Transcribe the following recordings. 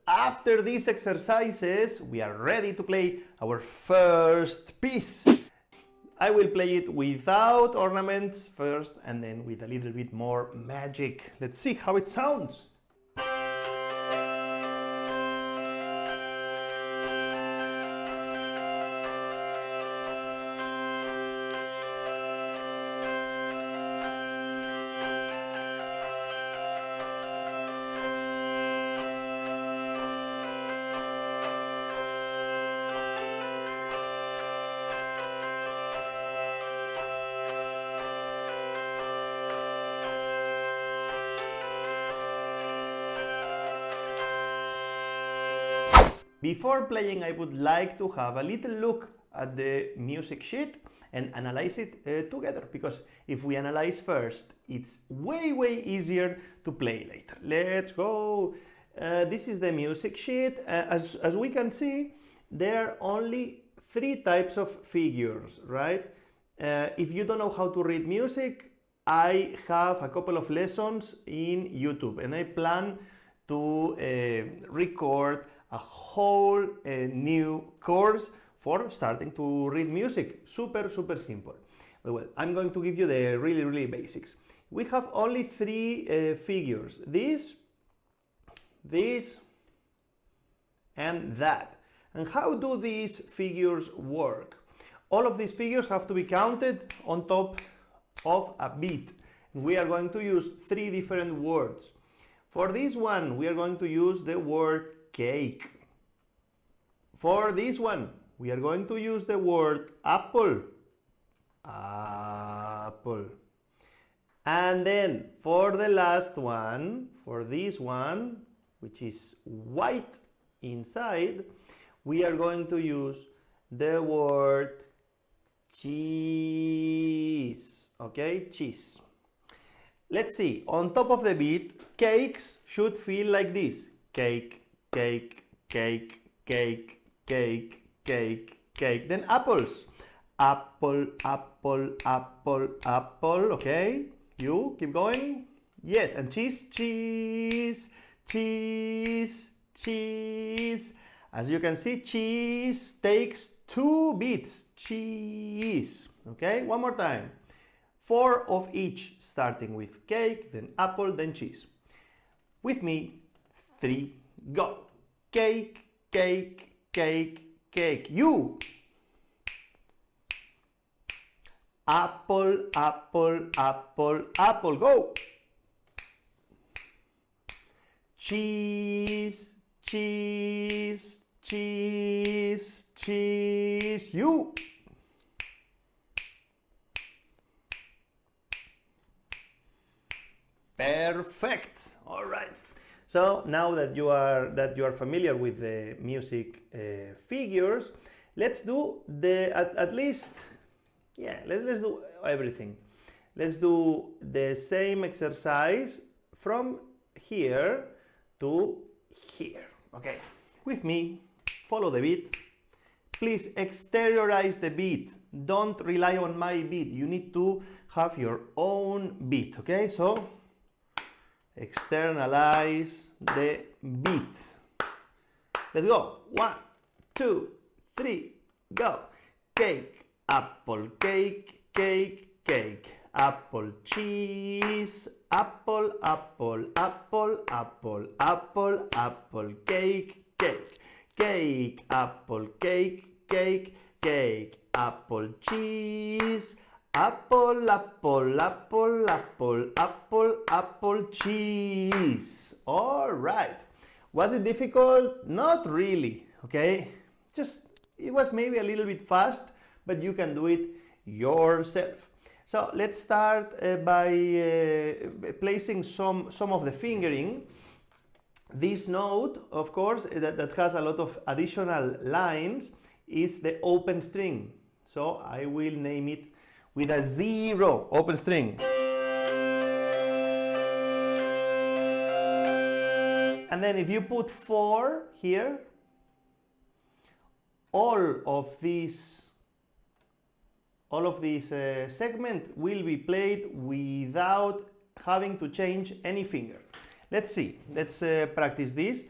after these exercises, we are ready to play our first piece. I will play it without ornaments first and then with a little bit more magic. Let's see how it sounds. Before playing, I would like to have a little look at the music sheet and analyze it together, because if we analyze first, it's way easier to play later. Let's go. This is the music sheet. As we can see, there are only 3 types of figures, right? If you don't know how to read music, I have a couple of lessons in YouTube, and I plan to record a whole new course for starting to read music. Super simple. Well, I'm going to give you the really basics. We have only 3 figures: this, and that. And how do these figures work? All of these figures have to be counted on top of a beat. We are going to use 3 different words. For this one, we are going to use the word cake. For this one, we are going to use the word apple. Apple. And then for the last one, for this one, which is white inside, we are going to use the word cheese. Okay, cheese. Let's see, on top of the beat, cakes should feel like this. Cake, cake, cake, cake, cake, cake, cake. Then apples. Apple, apple, apple, apple. Okay, you keep going. Yes, and cheese, cheese, cheese, cheese. As you can see, cheese takes 2 beats. Cheese. Okay, one more time. 4 of each, starting with cake, then apple, then cheese. With me, 3, go. Cake, cake, cake, cake. You. Apple, apple, apple, apple. Go. Cheese, cheese, cheese, cheese. You. Perfect. All right. So now that you are familiar with the music figures, let's do at least, yeah, let's do everything. Let's do the same exercise from here to here. Okay, with me, follow the beat. Please exteriorize the beat. Don't rely on my beat. You need to have your own beat. Okay, so externalize the beat. Let's go. 1, 2, 3, go. Cake, apple, cake, cake, cake. Apple, cheese. Apple, apple, apple, apple, apple, apple, cake, cake. Cake, apple, cake, cake, cake. Apple, cheese. Apple, apple, apple, apple, apple, apple, cheese. All right. Was it difficult? Not really, okay? It was maybe a little bit fast, but you can do it yourself. So let's start by placing some of the fingering. This note, of course, that has a lot of additional lines is the open string. So I will name it with a 0, open string. And then if you put 4 here, all of this segment will be played without having to change any finger. Let's see, let's practice this.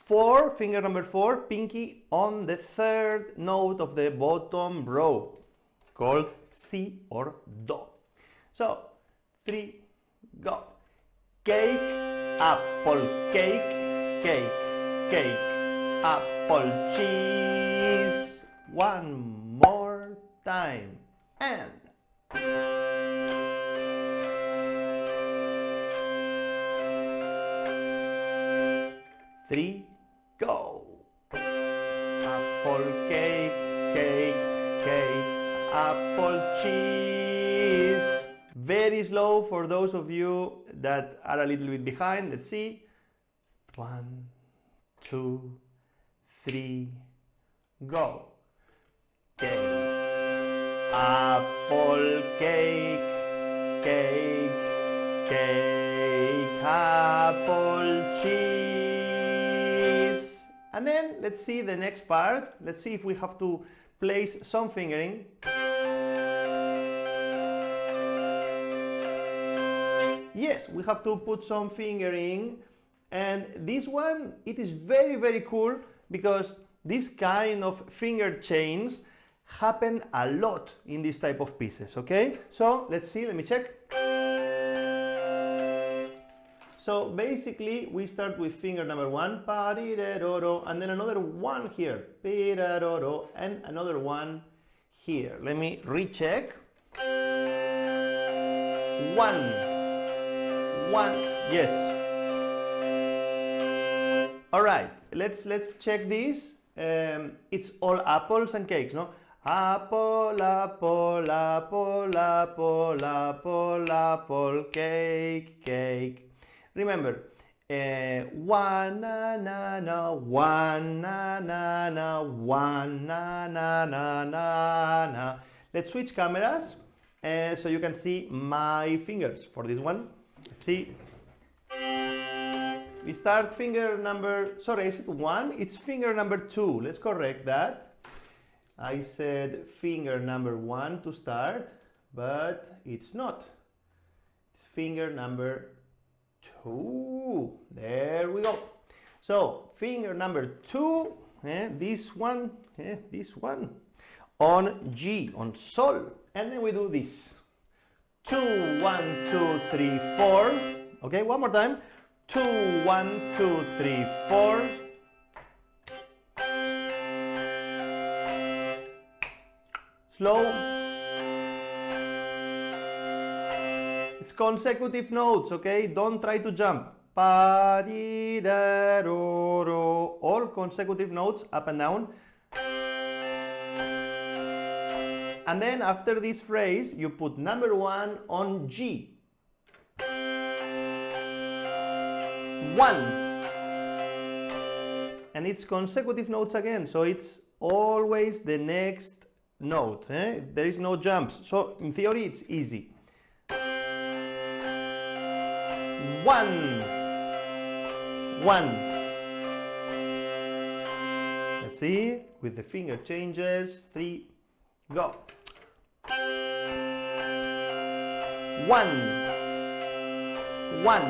4, finger number 4, pinky on the third note of the bottom row, called Si or Do. So, 3, go. Cake, apple, cake, cake, cake, apple, cheese. One more time. And 3, go. Apple, cake, cake, cake, apple, cheese. Very slow for those of you that are a little bit behind. Let's see. 1, 2, 3, go. Cake, apple, cake, cake, cake, apple, cheese. And then let's see the next part. Let's see if we have to place some fingering. Yes, we have to put some fingering. And this one, it is very, very cool because this kind of finger chains happen a lot in this type of pieces, okay? So let's see, let me check. So basically we start with finger number 1, and then another one here, and another one here. Let me recheck. 1, yes. All right, let's check this. It's all apples and cakes, no? Apple, apple, apple, apple, apple, apple, cake, cake. Remember, 1 na na na, 1 na na na, 1 na na na na na. Let's switch cameras so you can see my fingers for this one. Let's see. We start finger number, sorry, is it 1? It's finger number 2. Let's correct that. I said finger number 1 to start, but it's not. It's finger number 2. There we go. So finger number 2, this one, on G, on Sol. And then we do this. 2, 1, 2, 3, 4. Okay, one more time. 2, 1, 2, 3, 4. Slow. It's consecutive notes, okay? Don't try to jump. Pa, di, da, ro, ro. All consecutive notes, up and down. And then after this phrase, you put number 1 on G. 1. And it's consecutive notes again, so it's always the next note. There is no jumps. So in theory, it's easy. 1. 1. Let's see, with the finger changes. 3, go. 1. 1.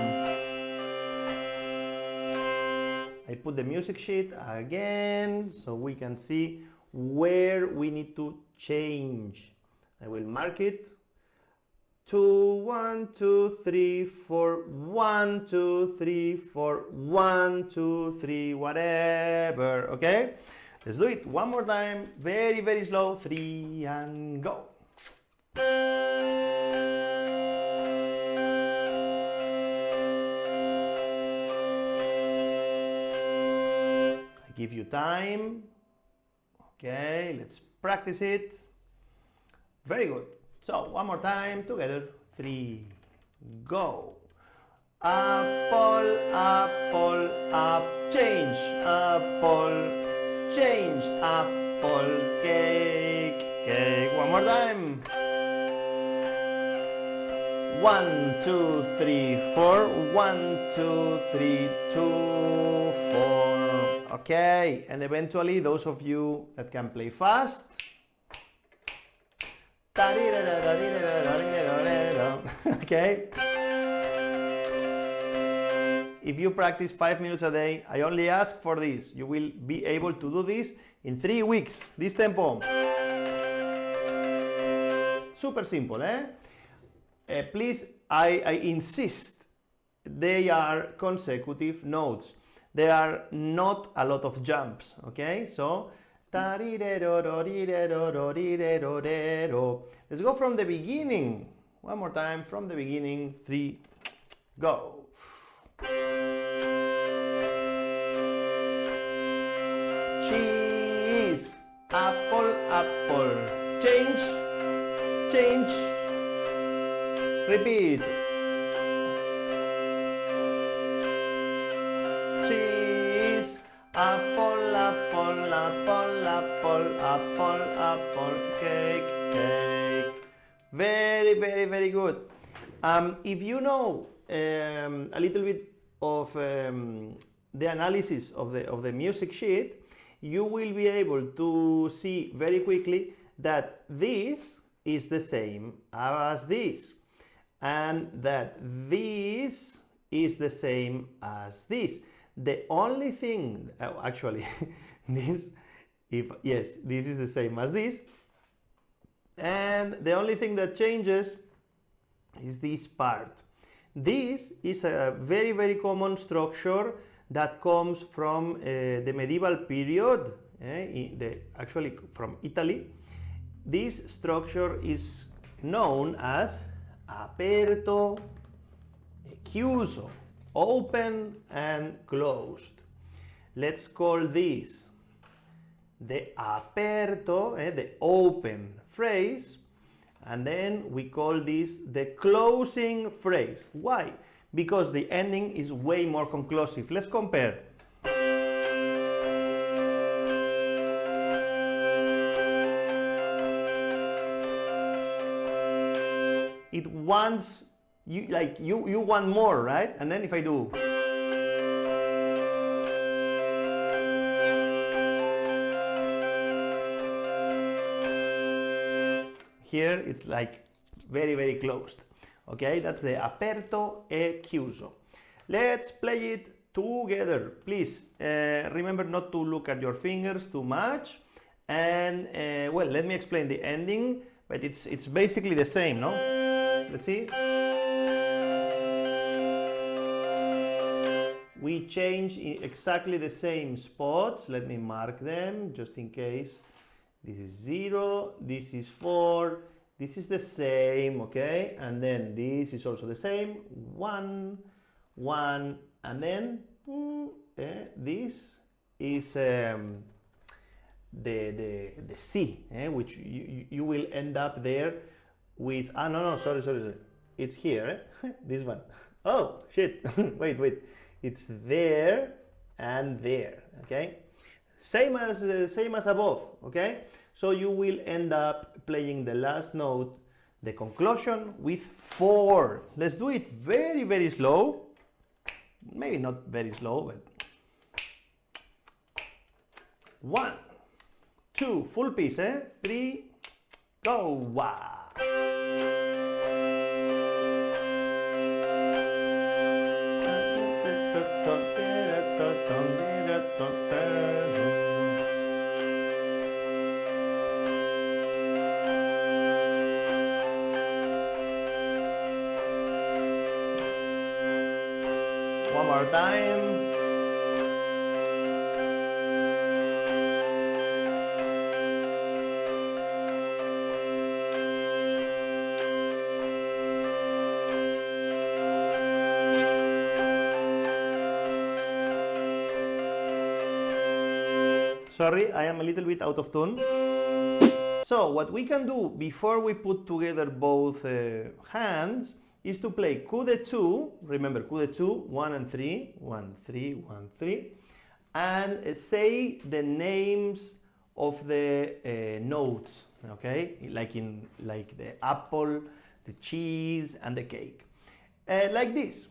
I put the music sheet again so we can see where we need to change. I will mark it. 2, 1, 2, 3, 4, 1, 2, 3, 4, 1, 2, 3, whatever. Okay? Let's do it one more time. Very, very slow. 3 and go. Give you time. Okay, let's practice it. Very good. So one more time together. 3, go. Apple, apple, up, change. Apple, change. Apple, cake, cake. One more time. 1, 2, 3, 4. 1, 2, 3, 2, 4. Okay, and eventually those of you that can play fast. Okay. if you practice 5 minutes a day, I only ask for this. You will be able to do this in 3 weeks. This tempo. Super simple, eh? Please, I insist, they are consecutive notes. There are not a lot of jumps, okay? So, let's go from the beginning. One more time, from the beginning. 3, go. Cheese, apple, apple. Change, change. Repeat. Cheese, apple, apple, apple, apple, apple, apple, cake, cake. Very, very, very good. If you know a little bit of the analysis of the music sheet, you will be able to see very quickly that this is the same as this, and that this is the same as this. The only thing, actually, this is the same as this, and the only thing that changes is this part. This is a very, very common structure that comes from the medieval period, actually from Italy. This structure is known as Aperto, Chiuso, open and closed. Let's call this the Aperto, the open phrase, and then we call this the closing phrase. Why? Because the ending is way more conclusive. Let's compare. It wants you, like you want more, right? And then if I do, here it's like very, very closed. Okay, that's the Aperto e Chiuso. Let's play it together. Please remember not to look at your fingers too much. And well, let me explain the ending, but it's basically the same, no? Let's see. We change in exactly the same spots. Let me mark them just in case. This is 0, this is 4, this is the same, okay? And then this is also the same. 1, 1, and then this is the C, which you will end up there with, no, sorry. It's here, this one. Oh, shit, wait. It's there and there, okay? Same as above, okay? So you will end up playing the last note, the conclusion, with 4. Let's do it very, very slow. Maybe not very slow, but 1, 2, full piece, 3, go. Wow. One more time. Sorry, I am a little bit out of tune. So what we can do before we put together both hands is to play coup de 2, remember coup de 2, 1 and 3, 1, 3, 1, 3, and say the names of the notes, okay? Like the apple, the cheese, and the cake. Like this.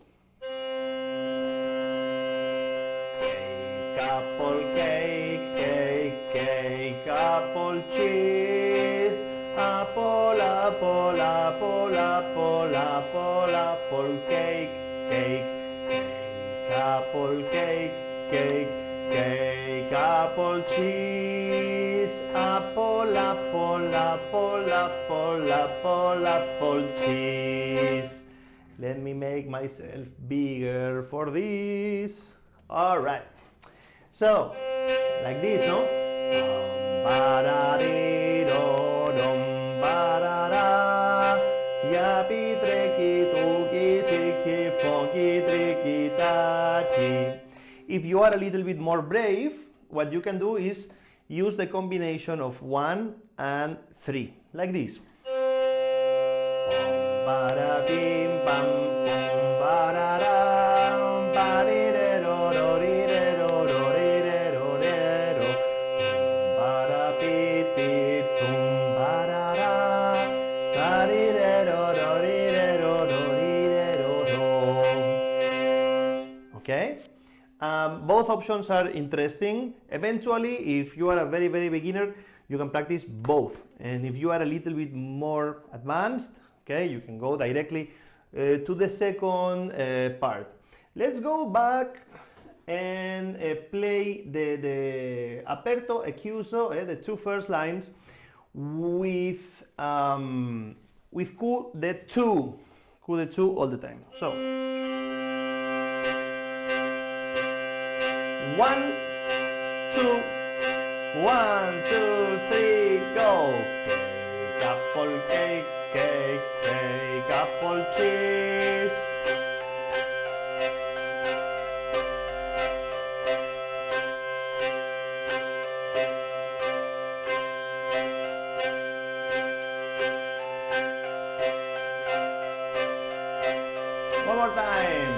Cake, apple, cake, cake, cake, apple, cheese, apple, apple, apple, apple, apple, apple, cake, cake, cake, apple, cake, cake, cake, apple, cheese, apple, apple, apple, apple, apple, apple, cheese. Let me make myself bigger for this. All right. So, like this, no? If you are a little bit more brave, what you can do is use the combination of 1 and 3, like this. Okay, both options are interesting. Eventually, if you are a very beginner, you can practice both, and if you are a little bit more advanced, okay, you can go directly to the second part. Let's go back and play the Aperto e Chiuso, the two first lines, with coup de two all the time. So 1, 2, 1, 2, 3, go. Cake, apple, cake, cake, cake, apple, cheese. One more time.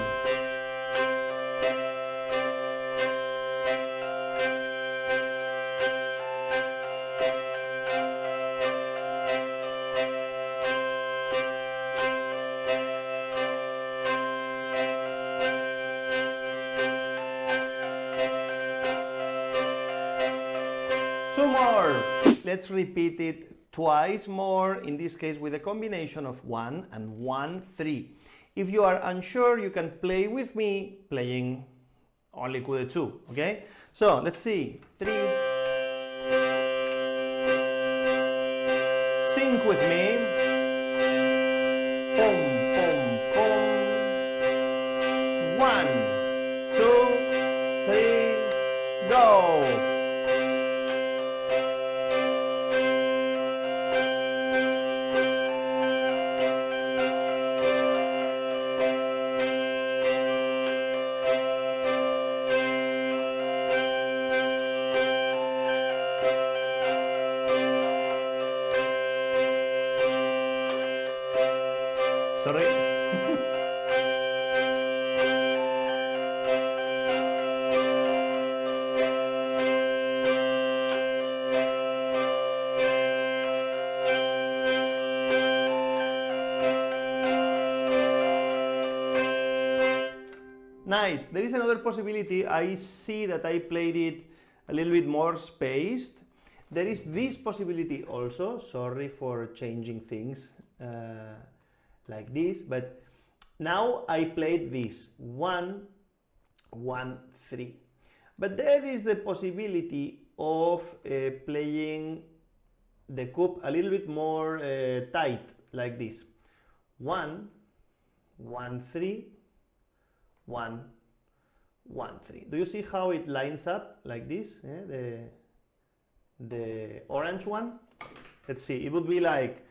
Two more. Let's repeat it twice more, in this case with a combination of 1 and 1, 3. If you are unsure, you can play with me playing only coup de 2, okay? So let's see. 3. Sing with me. Pum, pum, pum. 1, 2, 3, go. Sorry. Nice. There is another possibility. I see that I played it a little bit more spaced. There is this possibility also. Sorry for changing things like this, but now I played this 1, 1, 3. But there is the possibility of playing the coup a little bit more tight, like this. 1, 1, 3, 1, 1, 3. Do you see how it lines up like this? The orange one? Let's see, it would be like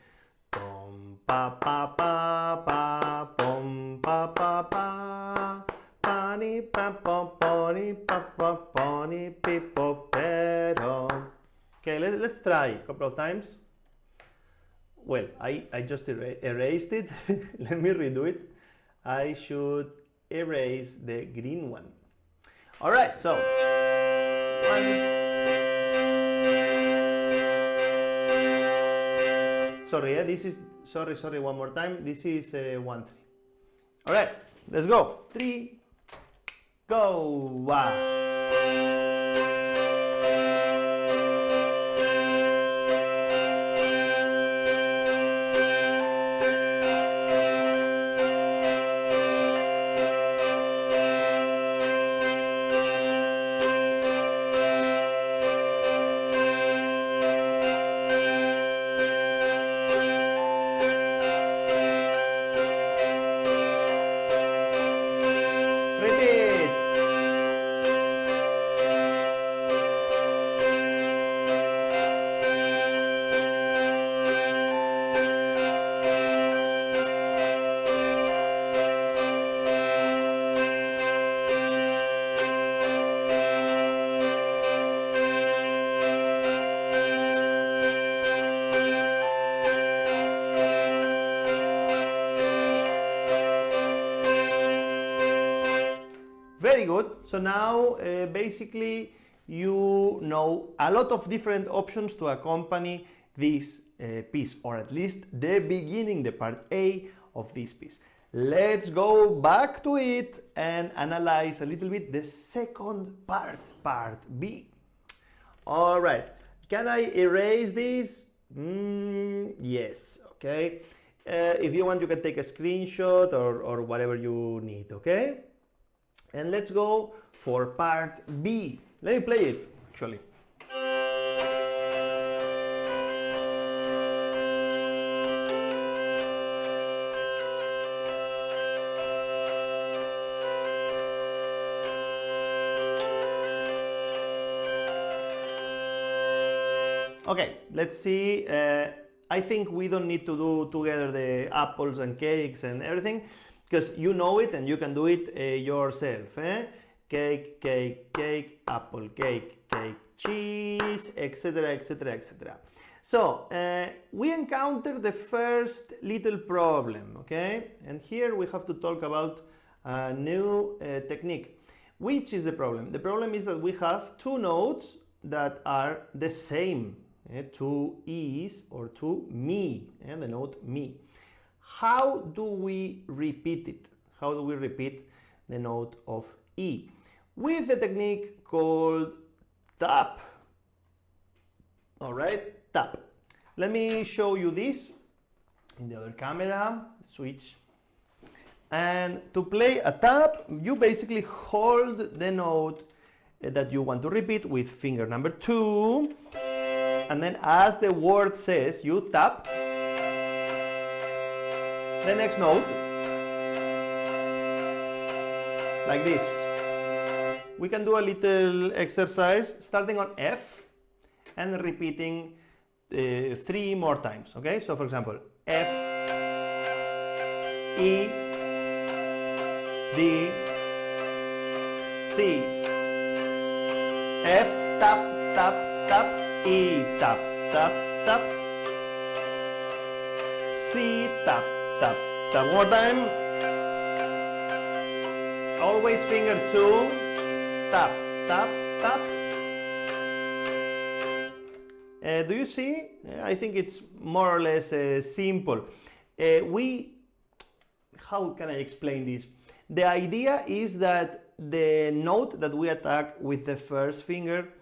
pom pa pa pa pa pom pa pa pa pani pa pa poni pa pa poni pipo pero. Okay, let's try a couple of times. Well, I just erased it. Let me redo it. I should erase the green one. All right, so 1. Sorry, this is, sorry, one more time. This is 1, 3. All right, let's go. 3, go. Wow. very good. So now basically you know a lot of different options to accompany this piece, or at least the beginning, the part A of this piece. Let's go back to it and analyze a little bit the second part, part B. All right, can I erase this? Yes, okay. If you want, you can take a screenshot or whatever you need, okay? And let's go for part B. Let me play it, actually. Okay, let's see. I think we don't need to do together the apples and cakes and everything, because you know it and you can do it yourself. Cake, cake, cake, apple, cake, cake, cheese, etc., etc., etc. So we encounter the first little problem, okay? And here we have to talk about a new technique. Which is the problem? The problem is that we have two notes that are the same. Two E's or two mi, the note mi. How do we repeat it? How do we repeat the note of E? With a technique called tap. All right, tap. Let me show you this in the other camera. Switch. And to play a tap, you basically hold the note that you want to repeat with finger number 2. And then as the word says, you tap the next note like this. We can do a little exercise starting on F and repeating 3 more times, okay? So for example, F, E, D, C, F, tap, tap, tap, E, tap, tap, tap, C, tap, tap, tap. One more time. Always finger 2, tap, tap, tap. Do you see? I think it's more or less simple. How can I explain this? The idea is that the note that we attack with the first finger,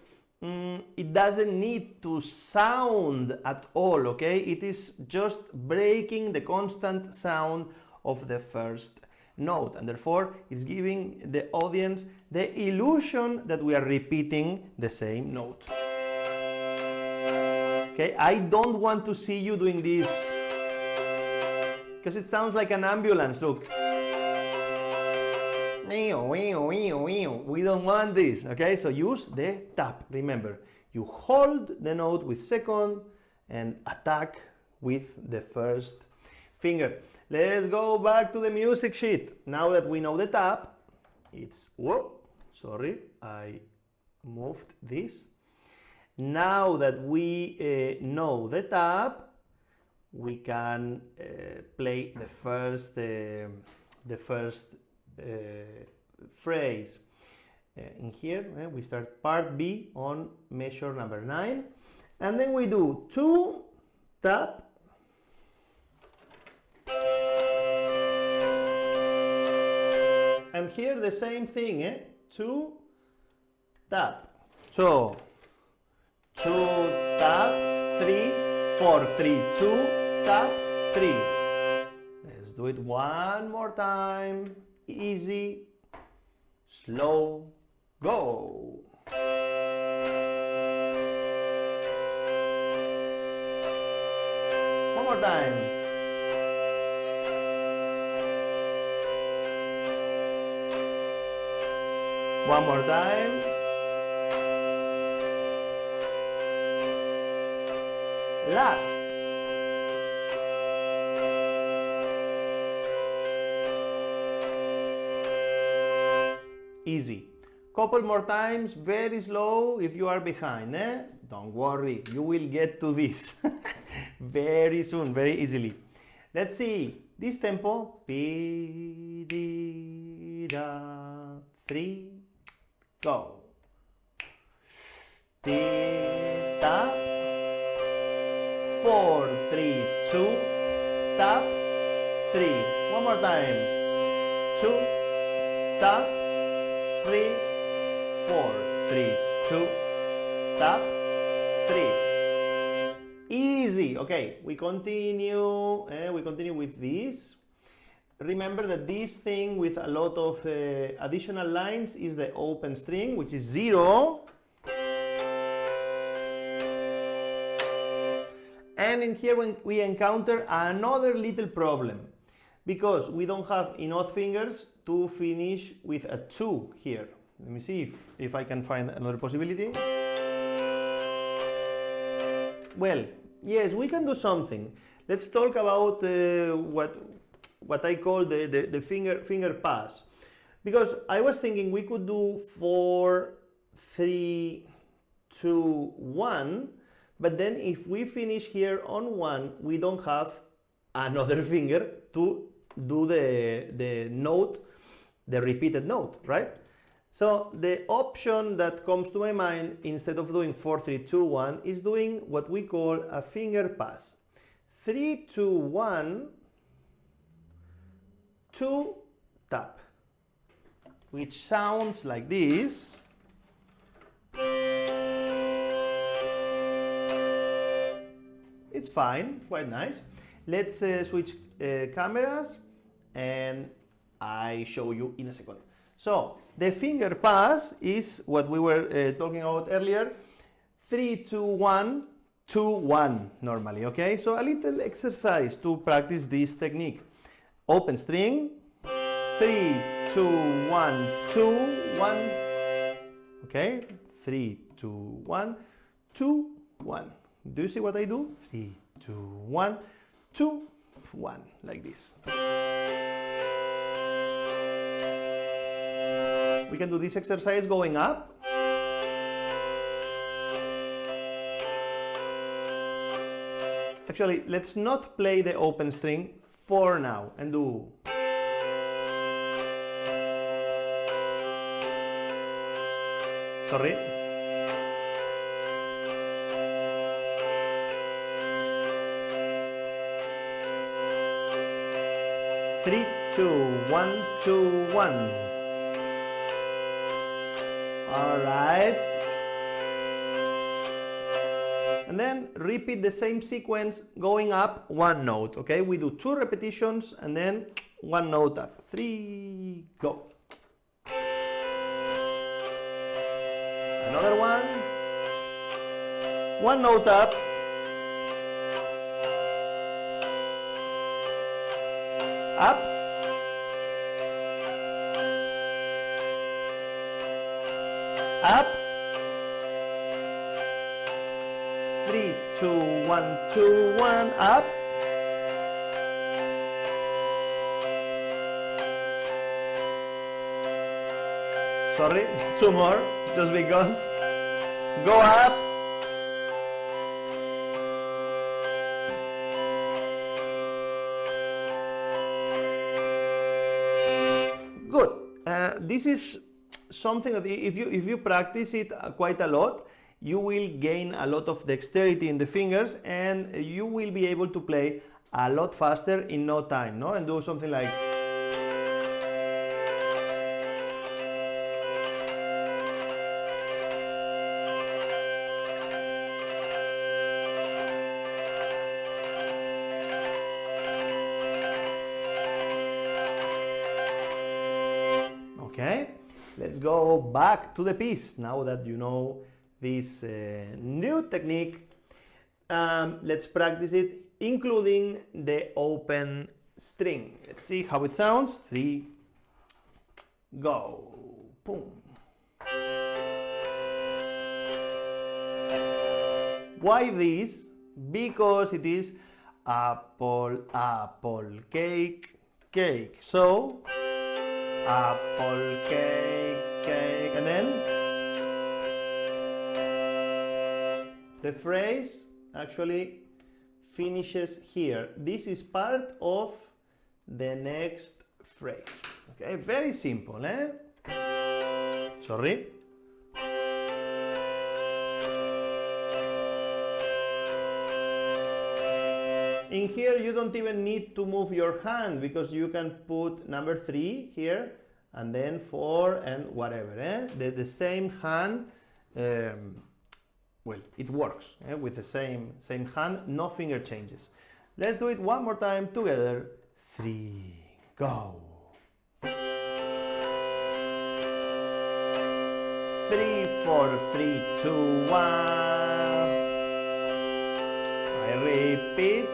it doesn't need to sound at all, okay? It is just breaking the constant sound of the first note, and therefore it's giving the audience the illusion that we are repeating the same note. Okay, I don't want to see you doing this because it sounds like an ambulance, look. We don't want this, okay? So use the tap. Remember, you hold the note with second and attack with the first finger. Let's go back to the music sheet. Now that we know the tap, it's, whoa, sorry, I moved this. Now that we know the tap, we can play the first phrase. In here, we start part B on measure number 9, and then we do 2, tap, and here the same thing, 2, tap. So 2, tap, 3, 4, 3, 2, tap, 3. Let's do it one more time. Easy, slow, go. One more time. One more time. Last. Easy. Couple more times, very slow if you are behind. Don't worry, you will get to this very soon, very easily. Let's see this tempo. P, D, da, 3, go. Tap. 4, 3, 2, tap, 3. One more time. 2, tap, 3, 4, 3, 2, tap, 3. Easy. Okay, we continue. We continue with this. Remember that this thing with a lot of additional lines is the open string, which is 0. And in here we encounter another little problem because we don't have enough fingers to finish with a 2 here. Let me see if I can find another possibility. Well, yes, we can do something. Let's talk about what I call the finger pass. Because I was thinking we could do 4, 3, 2, 1. But then if we finish here on 1, we don't have another finger to do the note, the repeated note, right? So the option that comes to my mind, instead of doing 4, 3, 2, 1, is doing what we call a finger pass. 3, 2, 1, 2, tap, which sounds like this. It's fine, quite nice. Let's switch cameras and I show you in a second. So the finger pass is what we were talking about earlier. 3, 2, 1, 2, 1 normally, okay? So a little exercise to practice this technique. Open string, 3, 2, 1, 2, 1. Okay, 3, 2, 1, 2, 1. Do you see what I do? 3, 2, 1, 2, 1, like this. We can do this exercise going up. Actually, let's not play the open string for now and do. Sorry. 3, 2, 1, 2, 1. All right. And then repeat the same sequence going up one note, okay? We do 2 repetitions and then 1 note up. 3, go. Another one. 1 note up. Up. Up. 3, 2, 1, 2, 1, up. Sorry, 2 more, just because. Go up. Good. This is something that if you practice it quite a lot, you will gain a lot of dexterity in the fingers and you will be able to play a lot faster in no time, no? And do something like. Okay, let's go back to the piece now that you know this new technique. Let's practice it, including the open string. Let's see how it sounds. 3, go. Boom. Why this? Because it is apple, apple, cake, cake. So apple, cake, cake, and then the phrase actually finishes here. This is part of the next phrase. Okay, very simple, eh? Sorry. In here, you don't even need to move your hand because you can put number 3 here and then 4 and whatever. The same hand, well, it works with the same hand, no finger changes. Let's do it one more time together. 3, go. 3, 4, 3, 2, 1. I repeat.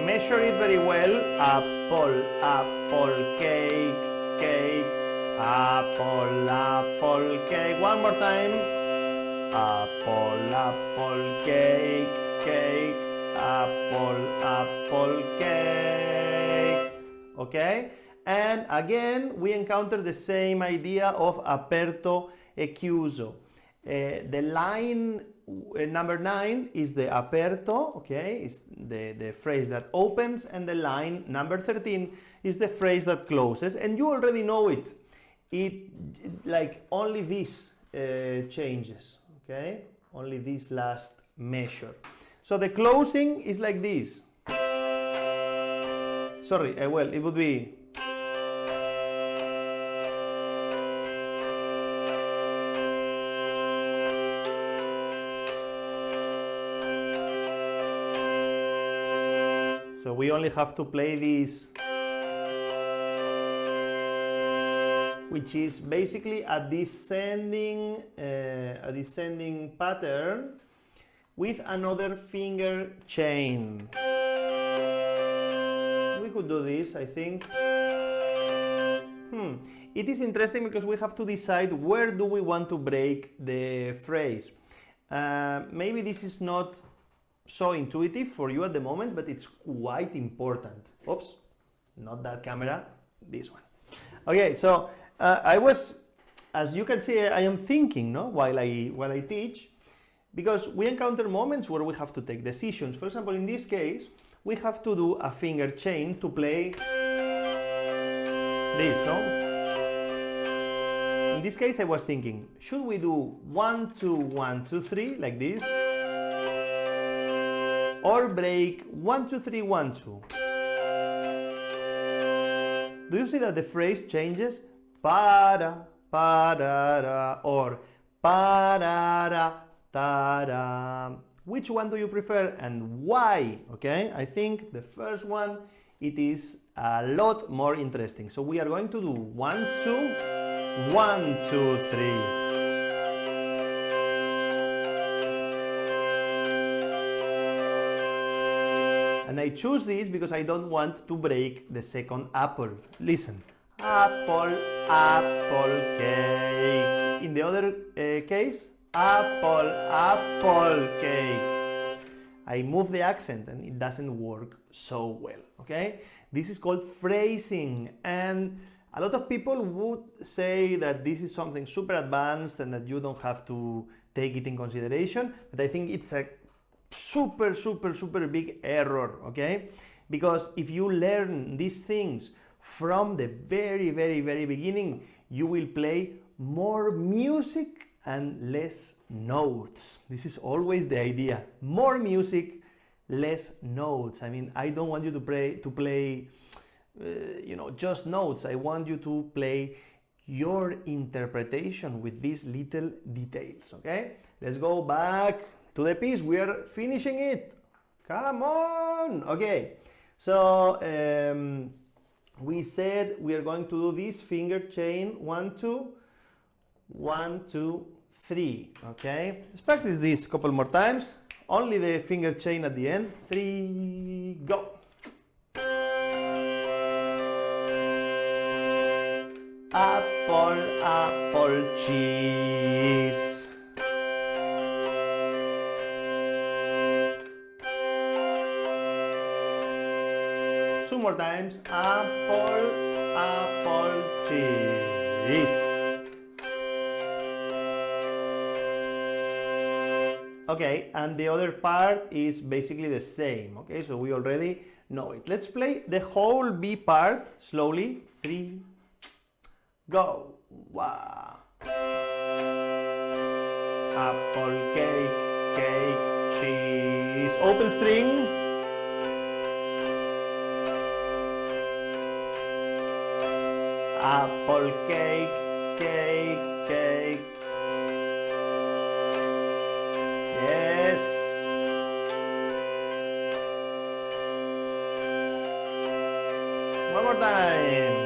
Measure it very well. Apple, apple, cake, cake. Apple, apple, cake. One more time. Apple, apple, cake, cake. Apple, apple, cake. Okay? And again, we encounter the same idea of aperto e chiuso. The line number 9 is the aperto, okay, it's the phrase that opens, and the line number 13 is the phrase that closes, and you already know it. It like only this changes, okay, only this last measure. So the closing is like this. Sorry, well, it would be. So we only have to play this, which is basically a descending pattern with another finger chain. We could do this, I think. It is interesting because we have to decide where do we want to break the phrase. Maybe this is not so intuitive for you at the moment, but it's quite important. Oops, not that camera, this one. Okay, so I was, as you can see, I am thinking, no, while I teach, because we encounter moments where we have to take decisions. For example, in this case, we have to do a finger chain to play this, no? In this case, I was thinking, should we do 1, 2, 1, 2, 3, like this? Or break 1, 2, 3, 1, 2. Do you see that the phrase changes? Para, para, or para, ta-da. Which one do you prefer and why? Okay, I think the first one, it is a lot more interesting. So we are going to do 1, 2, 1, 2, 3. And I choose this because I don't want to break the second apple. Listen. Apple, apple, cake. In the other case, apple, apple, cake. I move the accent and it doesn't work so well, okay? This is called phrasing, and a lot of people would say that this is something super advanced and that you don't have to take it in consideration, but I think it's a super big error, okay? Because if you learn these things from the very beginning, you will play more music and less notes. This is always the idea. More music, less notes. I mean, I don't want you to play just notes. I want you to play your interpretation with these little details, okay? Let's go back to the piece. We are finishing it. Come on. Okay. So we said we are going to do this finger chain 1, 2, 1, 2, 3. Okay. Let's practice this a couple more times. Only the finger chain at the end. 3, go. Apple, apple, cheese. Two more times. Apple, apple, cheese. Okay, and the other part is basically the same. Okay, so we already know it. Let's play the whole B part slowly. 3, go. Wow. Apple, cake, cake, cheese. Open string. Apple, cake, cake, cake. Yes. One more time.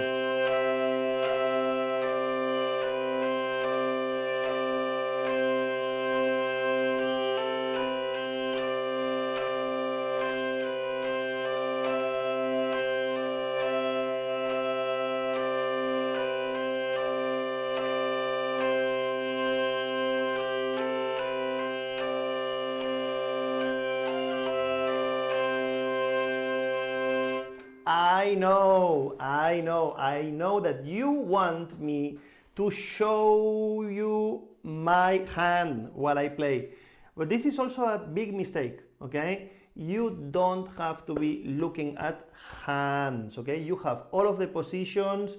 I know that you want me to show you my hand while I play. But this is also a big mistake, okay? You don't have to be looking at hands, okay? You have all of the positions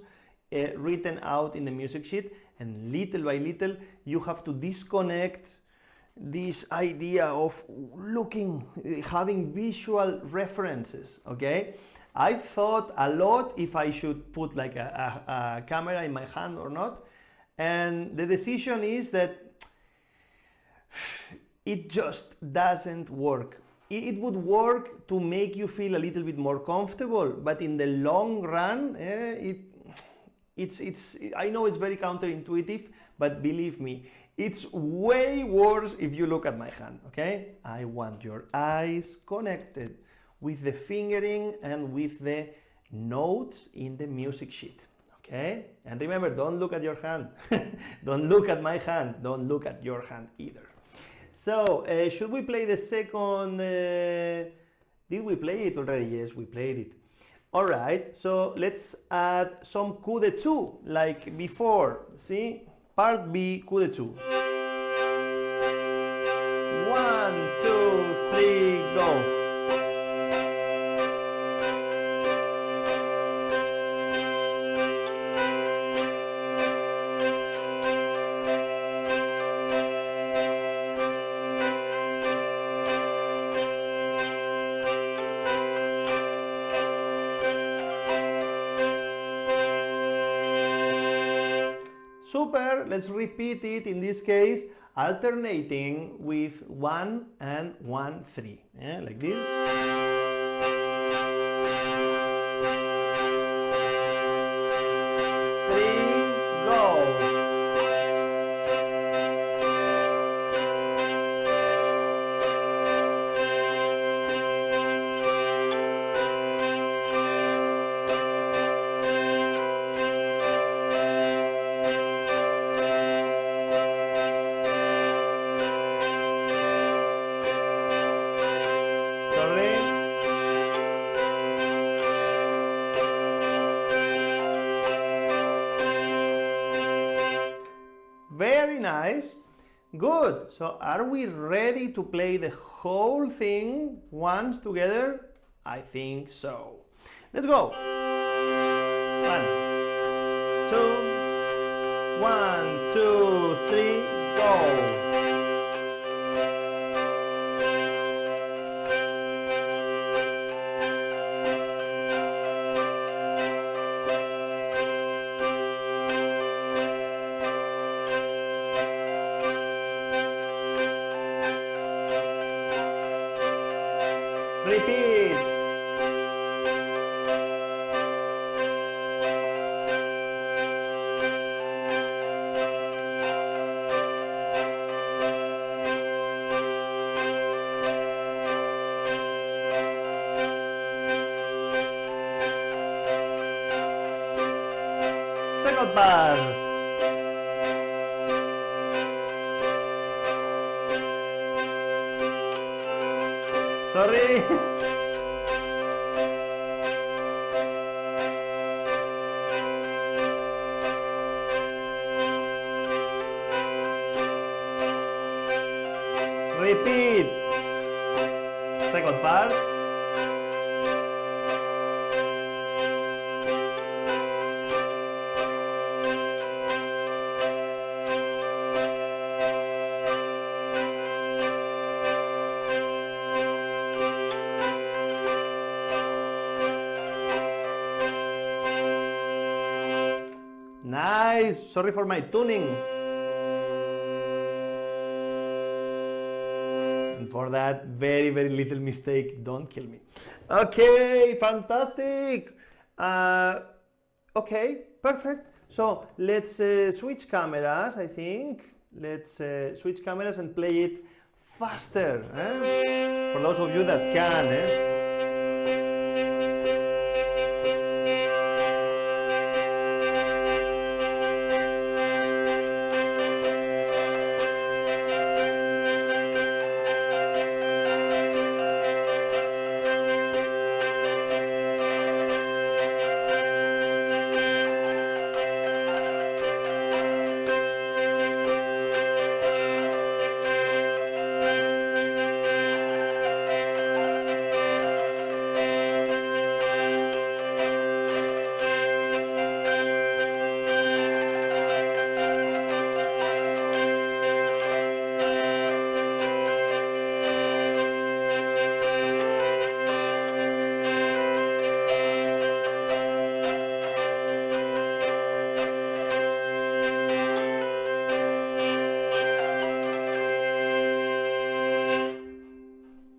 written out in the music sheet, and little by little you have to disconnect this idea of looking, having visual references, okay? I thought a lot if I should put like a camera in my hand or not, and the decision is that it just doesn't work. It would work to make you feel a little bit more comfortable, but in the long run, I know it's very counterintuitive, but believe me, it's way worse if you look at my hand, okay? I want your eyes connected with the fingering and with the notes in the music sheet, okay? And remember, don't look at your hand. Don't look at my hand. Don't look at your hand either. So, should we play the second? Did we play it already? Yes, we played it. All right, so let's add some coup de two, like before. See? Part B, coup de two. 1, 2, 3, go. Super, let's repeat it in this case, alternating with 1 and 1, 3, yeah, like this. 3, go. Very nice. Good. So are we ready to play the whole thing once together? I think so. Let's go. 1, 2, 1, 2, 3, go. Repeat. Second part. Sorry. Repeat. Second part. Sorry for my tuning. And for that very, very little mistake, don't kill me. Okay, fantastic. Okay, perfect. So let's switch cameras, I think. Let's switch cameras and play it faster. For those of you that can.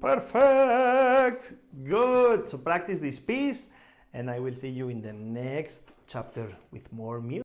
Perfect! Good! So practice this piece and I will see you in the next chapter with more music.